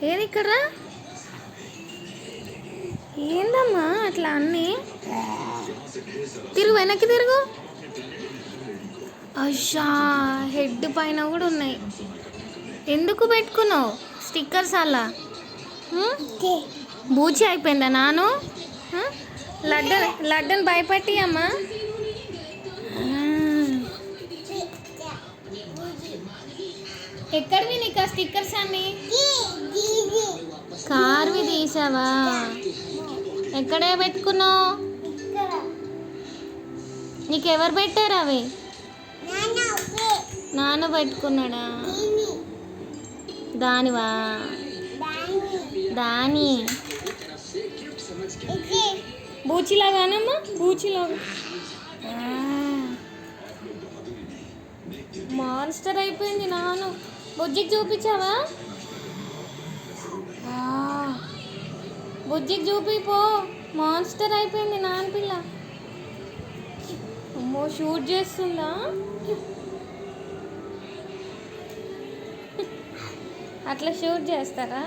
ఏది ఇక్కడ ఏందమ్మా అట్లా అన్నీ తిరుగు, వెనక్కి తిరుగు. అయ్యా, హెడ్ పైన కూడా ఉన్నాయి. ఎందుకు పెట్టుకున్నావు స్టిక్కర్స్ అలా? బూచి అయిపోయిందా నాను? లడ్డను భయపెట్టి అమ్మా. ఎక్కడివి నీకు ఆ స్టిక్కర్స్ అన్నీ? కార్వి తీసావా? ఎక్కడే పెట్టుకున్నావు? నీకెవరు పెట్టారు అవి? నాన్న పెట్టుకున్నాడా? దానివా? దాని బూచిలాగానమ్మా, బూచిలాగా. మాన్స్టర్ అయిపోయింది నాను. బుజ్జికి చూపించావా? బుజ్జికి చూపిపో. మాన్స్టర్ అయిపోయింది నాన్న పిల్ల. అమ్మో, షూట్ చేస్తుందా? అట్లా షూట్ చేస్తారా?